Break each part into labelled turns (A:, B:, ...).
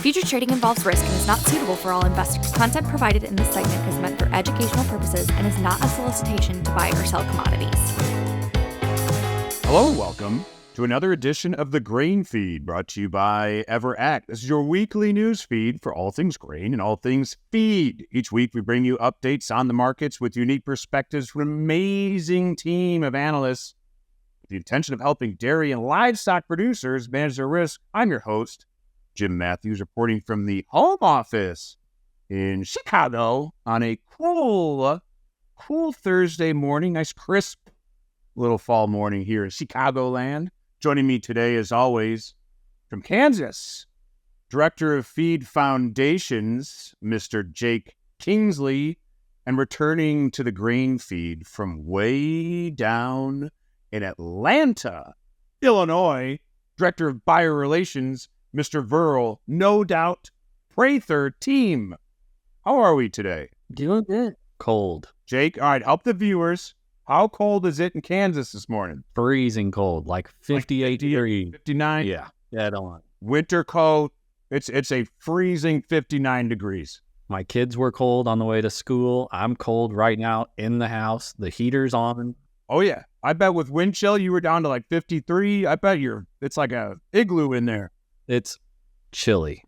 A: Futures trading involves risk and is not suitable for all investors. Content provided in this segment is meant for educational purposes and is not a solicitation to buy or sell commodities.
B: Hello and welcome to another edition of the Grain Feed, brought to you by EverAct. This is your weekly news feed for all things grain and all things feed. Each week we bring you updates on the markets with unique perspectives from an amazing team of analysts with the intention of helping dairy and livestock producers manage their risk. I'm your host, Jim Matthews, reporting from the home office in Chicago on a cool Thursday morning. Nice, crisp little fall morning here in Chicagoland. Joining me today, as always, from Kansas, Director of Feed Foundations, Mr. Jake Kingsley, and returning to the Grain Feed from way down in Atlanta, Illinois, Director of Buyer Relations, Mr. Verl. No doubt, Prather team. How are we today?
C: Doing good. Cold.
B: Jake, all right, help the viewers. How cold is it in Kansas this morning?
C: Freezing cold, like 58 degrees.
B: 59?
C: Yeah, I don't want it.
B: Winter coat. It's a freezing 59 degrees.
C: My kids were cold on the way to school. I'm cold right now in the house. The heater's on.
B: Oh, yeah. I bet with wind chill, you were down to like 53. I bet it's like a igloo in there.
C: It's chilly.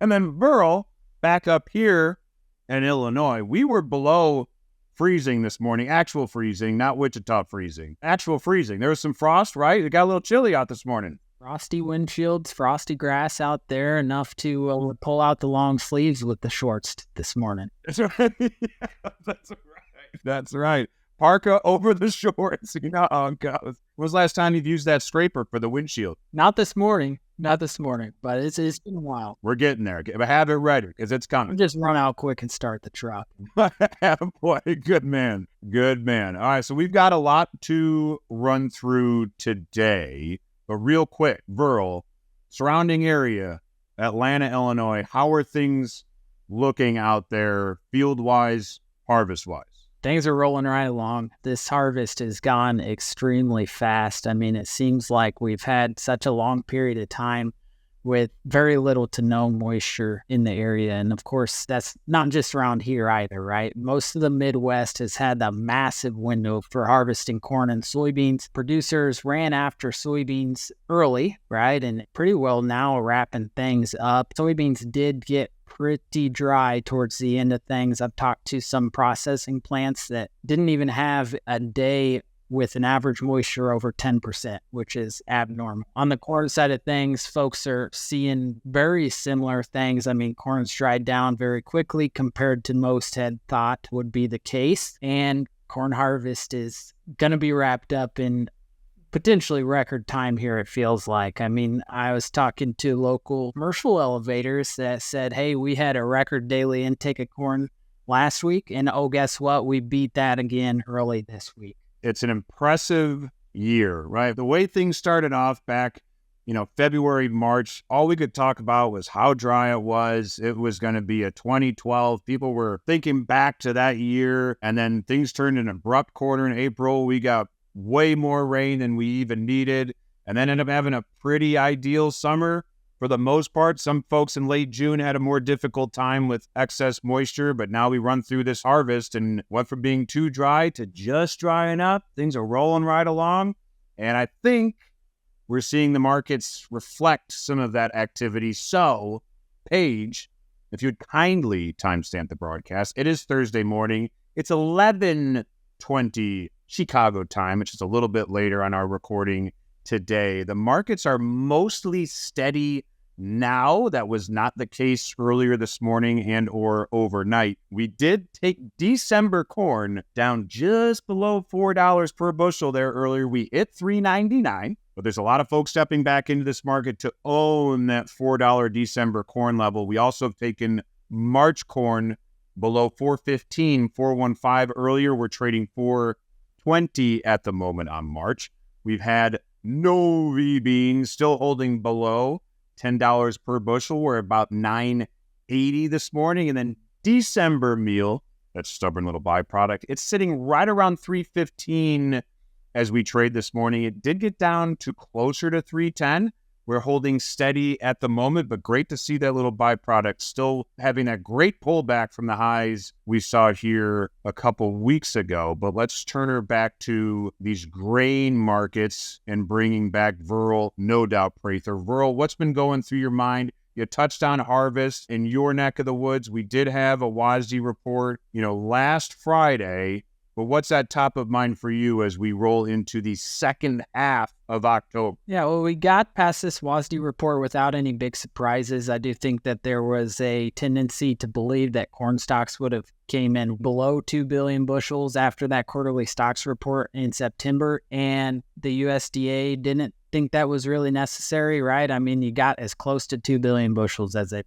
B: And then Verl, back up here in Illinois, we were below freezing this morning. Actual freezing, not Wichita freezing. Actual freezing. There was some frost, right? It got a little chilly out this morning.
D: Frosty windshields, frosty grass out there, enough to pull out the long sleeves with the shorts this morning.
B: That's right. Yeah, that's right. Parka over the shorts. You know how it goes. When was the last time you've used that scraper for the windshield?
D: Not this morning, but it's been a while.
B: We're getting there. Have it ready because it's coming.
D: Just run out quick and start the truck.
B: Boy, good man. Good man. All right, so we've got a lot to run through today, but real quick, Verl, surrounding area, Atlanta, Illinois, how are things looking out there field-wise, harvest-wise?
D: Things are rolling right along. This harvest has gone extremely fast. I mean, it seems like we've had such a long period of time with very little to no moisture in the area. And of course, that's not just around here either, right? Most of the Midwest has had a massive window for harvesting corn and soybeans. Producers ran after soybeans early, right? And pretty well now wrapping things up. Soybeans did get pretty dry towards the end of things. I've talked to some processing plants that didn't even have a day with an average moisture over 10%, which is abnormal. On the corn side of things, folks are seeing very similar things. I mean, corn's dried down very quickly compared to most had thought would be the case. And corn harvest is going to be wrapped up in potentially record time here, it feels like. I mean, I was talking to local commercial elevators that said, hey, we had a record daily intake of corn last week, and oh, guess what? We beat that again early this week.
B: It's an impressive year, right? The way things started off back, February, March, all we could talk about was how dry it was. It was going to be a 2012. People were thinking back to that year, and then things turned an abrupt corner in April. We got way more rain than we even needed, and then ended up having a pretty ideal summer for the most part. Some folks in late June had a more difficult time with excess moisture, but now we run through this harvest and went from being too dry to just drying up. Things are rolling right along, and I think we're seeing the markets reflect some of that activity. So, Paige, if you'd kindly timestamp the broadcast, it is Thursday morning. It's 11:20 Chicago time, which is a little bit later on our recording today. The markets are mostly steady now. That was not the case earlier this morning and or overnight. We did take December corn down just below $4 per bushel there earlier. We hit $3.99, but there's a lot of folks stepping back into this market to own that $4 December corn level. We also have taken March corn below $4.15, $4.15 earlier. We're trading $4.20 at the moment on March. We've had Novi beans still holding below $10 per bushel. We're about $9.80 this morning. And then December meal, that stubborn little byproduct, it's sitting right around $3.15 as we trade this morning. It did get down to closer to $3.10, we're holding steady at the moment, but great to see that little byproduct still having a great pullback from the highs we saw here a couple weeks ago. But let's turn her back to these grain markets and bringing back Verl, no doubt, Prather. Verl, what's been going through your mind? You touched on harvest in your neck of the woods. We did have a WASDE report, last Friday. But what's that top of mind for you as we roll into the second half of October?
D: Yeah, well, we got past this WASDE report without any big surprises. I do think that there was a tendency to believe that corn stocks would have came in below 2 billion bushels after that quarterly stocks report in September, and the USDA didn't think that was really necessary, right? I mean, you got as close to 2 billion bushels as they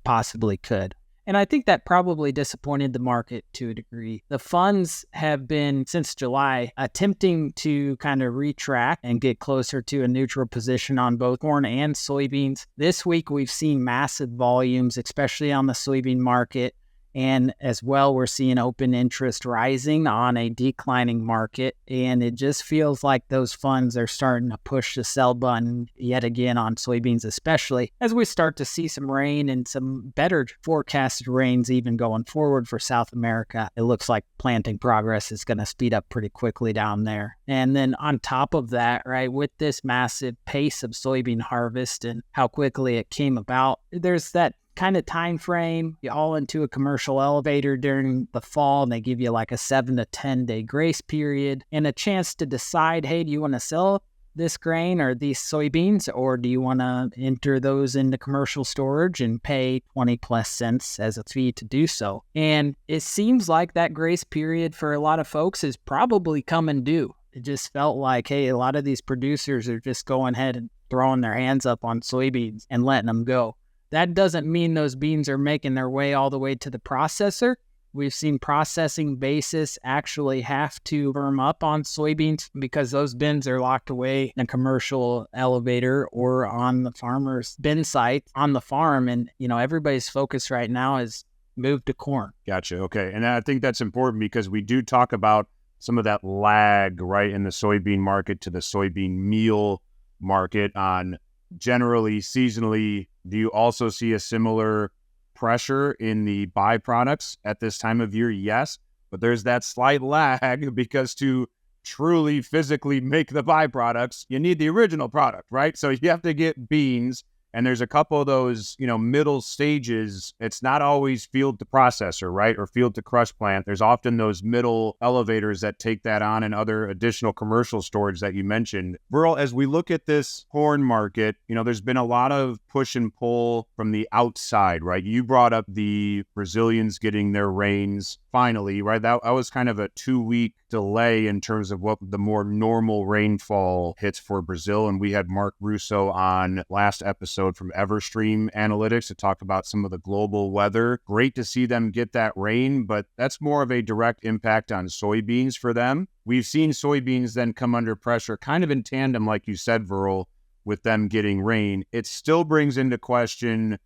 D: possibly could. And I think that probably disappointed the market to a degree. The funds have been, since July, attempting to kind of retract and get closer to a neutral position on both corn and soybeans. This week, we've seen massive volumes, especially on the soybean market. And as well, we're seeing open interest rising on a declining market. And it just feels like those funds are starting to push the sell button yet again on soybeans, especially as we start to see some rain and some better forecasted rains even going forward for South America. It looks like planting progress is going to speed up pretty quickly down there. And then on top of that, right, with this massive pace of soybean harvest and how quickly it came about, there's that kind of time frame. You haul into a commercial elevator during the fall and they give you like a 7 to 10 day grace period and a chance to decide, hey, do you want to sell this grain or these soybeans, or do you want to enter those into commercial storage and pay 20 plus cents as a fee to do so? And it seems like that grace period for a lot of folks is probably coming due. It just felt like, hey, a lot of these producers are just going ahead and throwing their hands up on soybeans and letting them go. That doesn't mean those beans are making their way all the way to the processor. We've seen processing basis actually have to firm up on soybeans because those bins are locked away in a commercial elevator or on the farmer's bin site on the farm. And, everybody's focus right now is move to corn.
B: Gotcha. Okay. And I think that's important because we do talk about some of that lag, right, in the soybean market to the soybean meal market on generally seasonally. Do you also see a similar pressure in the byproducts at this time of year? Yes, but there's that slight lag because to truly physically make the byproducts, you need the original product, right? So you have to get beans, and there's a couple of those, middle stages. It's not always field to processor, right? Or field to crush plant. There's often those middle elevators that take that on and other additional commercial storage that you mentioned. Verl, as we look at this corn market, there's been a lot of push and pull from the outside, right? You brought up the Brazilians getting their rains finally, right? That was kind of a 2-week delay in terms of what the more normal rainfall hits for Brazil. And we had Mark Russo on last episode from Everstream Analytics to talk about some of the global weather. Great to see them get that rain, but that's more of a direct impact on soybeans for them. We've seen soybeans then come under pressure kind of in tandem, like you said, Verl, with them getting rain. It still brings into question,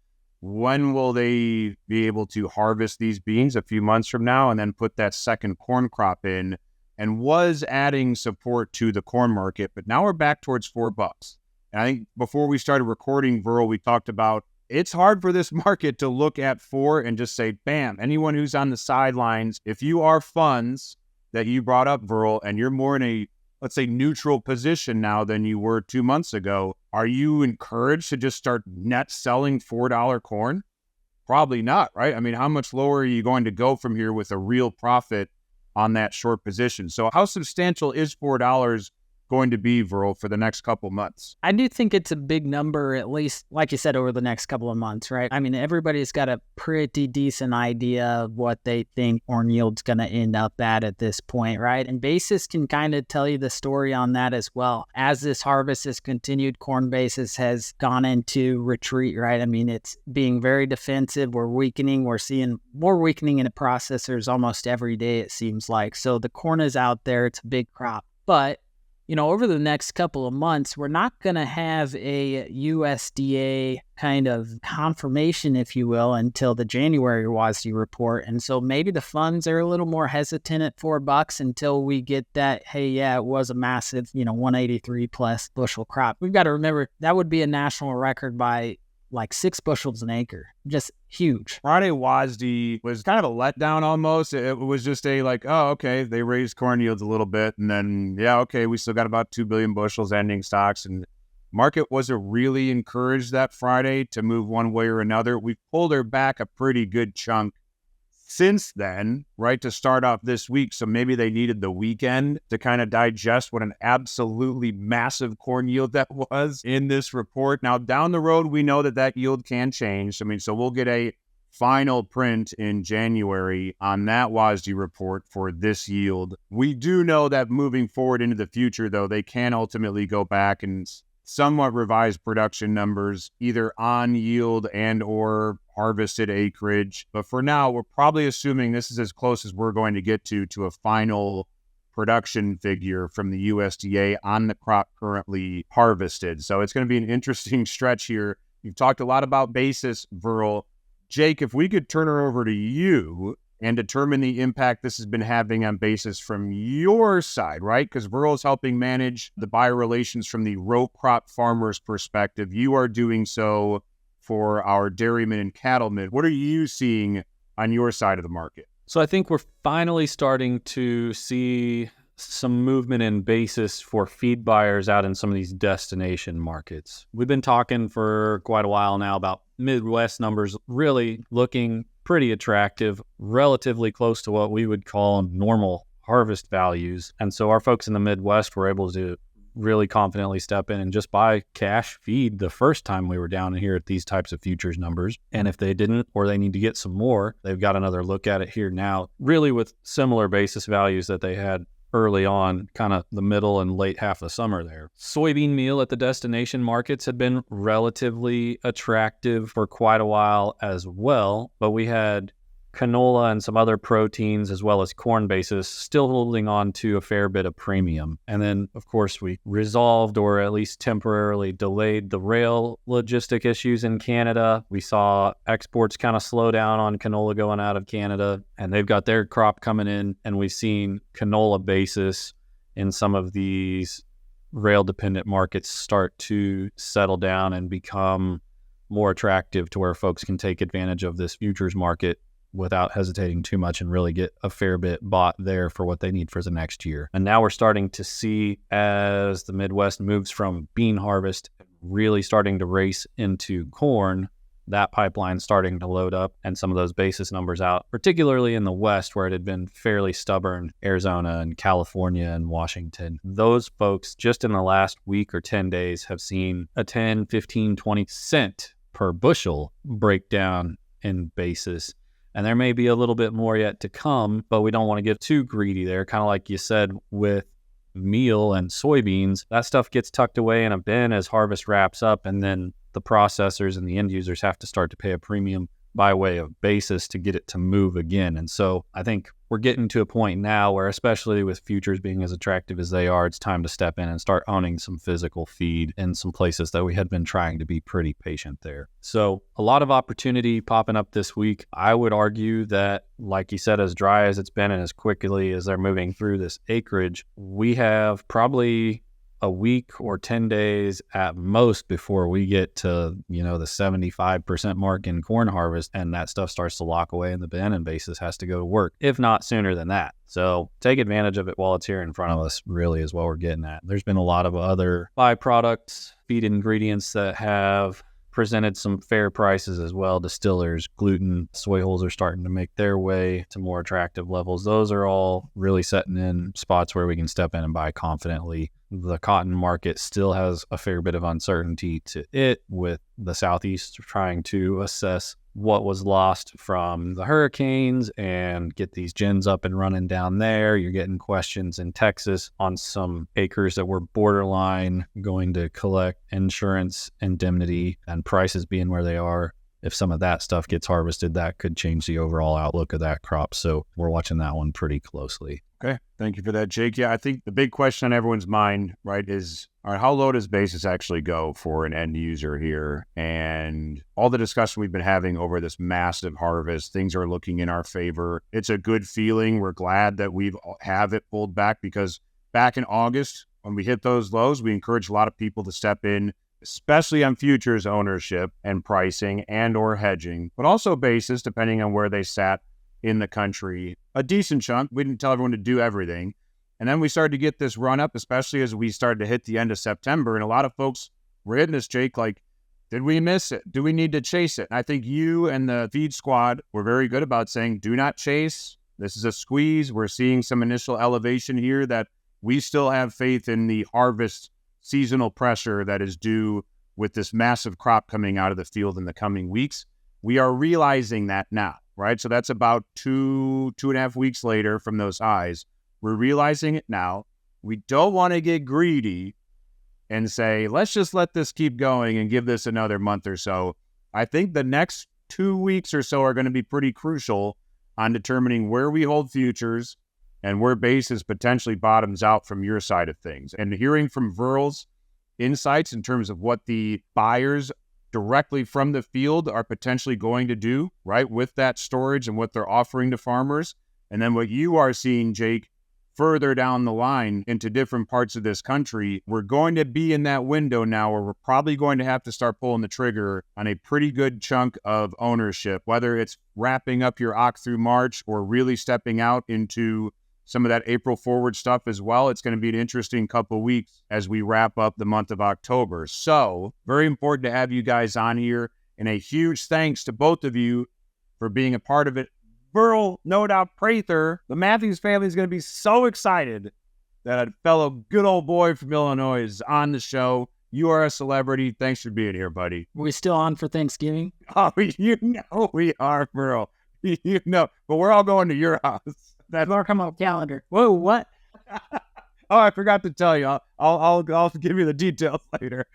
B: when will they be able to harvest these beans a few months from now and then put that second corn crop in? And was adding support to the corn market, but now we're back towards $4. And I think before we started recording, Verl, we talked about it's hard for this market to look at 4 and just say, bam, anyone who's on the sidelines, if you are funds that you brought up, Verl, and you're more in a, let's say, neutral position now than you were 2 months ago, are you encouraged to just start net selling $4 corn? Probably not, right? I mean, how much lower are you going to go from here with a real profit on that short position? So how substantial is $4 going to be, Verl, for the next couple months?
D: I do think it's a big number, at least, like you said, over the next couple of months, right? I mean, everybody's got a pretty decent idea of what they think corn yield's going to end up at this point, right? And basis can kind of tell you the story on that as well. As this harvest has continued, corn basis has gone into retreat, right? I mean, it's being very defensive. We're weakening. We're seeing more weakening in the processors almost every day, it seems like. So the corn is out there. It's a big crop. But over the next couple of months, we're not going to have a USDA kind of confirmation, if you will, until the January WASDE report. And so maybe the funds are a little more hesitant at $4 until we get that, hey, yeah, it was a massive, 183 plus bushel crop. We've got to remember that would be a national record by like 6 bushels an acre. Just huge.
B: Friday WASDE was kind of a letdown almost. It was just okay, they raised corn yields a little bit, and then, we still got about 2 billion bushels ending stocks, and market wasn't really encouraged that Friday to move one way or another. We pulled her back a pretty good chunk since then, right, to start off this week. So maybe they needed the weekend to kind of digest what an absolutely massive corn yield that was in this report. Now, down the road, we know that yield can change. So we'll get a final print in January on that WASDE report for this yield. We do know that moving forward into the future, though, they can ultimately go back and somewhat revised production numbers, either on yield and or harvested acreage. But for now, we're probably assuming this is as close as we're going to get to a final production figure from the USDA on the crop currently harvested. So it's going to be an interesting stretch here. You've talked a lot about basis, Verl. Jake, if we could turn her over to you and determine the impact this has been having on basis from your side, right? Because Verl is helping manage the buyer relations from the row crop farmer's perspective. You are doing so for our dairymen and cattlemen. What are you seeing on your side of the market?
C: So I think we're finally starting to see some movement in basis for feed buyers out in some of these destination markets. We've been talking for quite a while now about Midwest numbers really looking pretty attractive, relatively close to what we would call normal harvest values. And so our folks in the Midwest were able to really confidently step in and just buy cash feed the first time we were down here at these types of futures numbers. And if they didn't, or they need to get some more, they've got another look at it here now, really with similar basis values that they had early on, kind of the middle and late half of the summer there. Soybean meal at the destination markets had been relatively attractive for quite a while as well, but we had canola and some other proteins as well as corn basis still holding on to a fair bit of premium. And then, of course, we resolved or at least temporarily delayed the rail logistic issues in Canada. We saw exports kind of slow down on canola going out of Canada, and they've got their crop coming in, and we've seen canola basis in some of these rail-dependent markets start to settle down and become more attractive to where folks can take advantage of this futures market without hesitating too much and really get a fair bit bought there for what they need for the next year. And now we're starting to see, as the Midwest moves from bean harvest, really starting to race into corn, that pipeline starting to load up and some of those basis numbers out, particularly in the West where it had been fairly stubborn, Arizona and California and Washington. Those folks just in the last week or 10 days have seen a 10, 15, 20 cent per bushel breakdown in basis. And there may be a little bit more yet to come, but we don't want to get too greedy there. Kind of like you said with meal and soybeans, that stuff gets tucked away in a bin as harvest wraps up, and then the processors and the end users have to start to pay a premium by way of basis to get it to move again. And so I think we're getting to a point now where, especially with futures being as attractive as they are, it's time to step in and start owning some physical feed in some places that we had been trying to be pretty patient there. So a lot of opportunity popping up this week. I would argue that, like you said, as dry as it's been and as quickly as they're moving through this acreage, we have probably a week or 10 days at most before we get to, the 75% mark in corn harvest, and that stuff starts to lock away in the bin and basis has to go to work, if not sooner than that. So take advantage of it while it's here in front of us, really is what we're getting at. There's been a lot of other byproducts, feed ingredients that have presented some fair prices as well. Distillers, gluten, soy hulls are starting to make their way to more attractive levels. Those are all really setting in spots where we can step in and buy confidently. The cotton market still has a fair bit of uncertainty to it, with the Southeast trying to assess what was lost from the hurricanes and get these gins up and running down there. You're getting questions in Texas on some acres that were borderline going to collect insurance indemnity, and prices being where they are if some of that stuff gets harvested, that could change the overall outlook of that crop. So we're watching that one pretty closely.
B: Okay. Thank you for that, Jake. Yeah, I think the big question on everyone's mind, right, is, all right, how low does basis actually go for an end user here? And all the discussion we've been having over this massive harvest, things are looking in our favor. It's a good feeling. We're glad that we have it pulled back, because back in August, when we hit those lows, we encouraged a lot of people to step in, especially on futures ownership and pricing and or hedging, but also basis, depending on where they sat in the country. A decent chunk. We didn't tell everyone to do everything. And then we started to get this run up, especially as we started to hit the end of September. And a lot of folks were hitting us, Jake, like, did we miss it? Do we need to chase it? And I think you and the feed squad were very good about saying, do not chase. This is a squeeze. We're seeing some initial elevation here that we still have faith in the harvest seasonal pressure that is due with this massive crop coming out of the field in the coming weeks. We are realizing that now, right? So that's about 2.5 weeks later from those highs. We're realizing it now. We don't want to get greedy and say, let's just let this keep going and give this another month or so. I think the next 2 weeks or so are going to be pretty crucial on determining where we hold futures and where basis potentially bottoms out from your side of things. And hearing from Verl's insights in terms of what the buyers directly from the field are potentially going to do, right, with that storage and what they're offering to farmers. And then what you are seeing, Jake, further down the line into different parts of this country, we're going to be in that window now where we're probably going to have to start pulling the trigger on a pretty good chunk of ownership, whether it's wrapping up your OC through March or really stepping out into some of that April forward stuff as well. It's going to be an interesting couple of weeks as we wrap up the month of October. So very important to have you guys on here, and a huge thanks to both of you for being a part of it. Verl, no doubt, Prather, the Matthews family is going to be so excited that a fellow good old boy from Illinois is on the show. You are a celebrity. Thanks for being here, buddy.
D: We still on for Thanksgiving?
B: Oh, you know we are, Verl. You know, but we're all going to your house.
D: That's our come up calendar. Whoa, what?
B: Oh, I forgot to tell you. I'll give you the details later.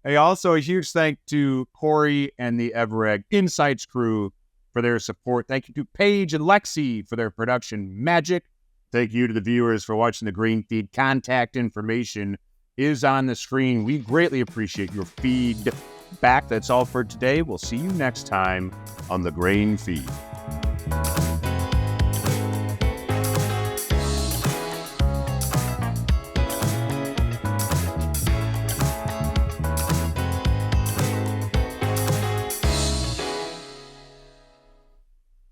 B: Also a huge thank to Corey and the Everegg Insights crew for their support. Thank you to Paige and Lexi for their production magic. Thank you to the viewers for watching the Grain Feed. Contact information is on the screen. We greatly appreciate your feedback. That's all for today. We'll see you next time on the Grain Feed.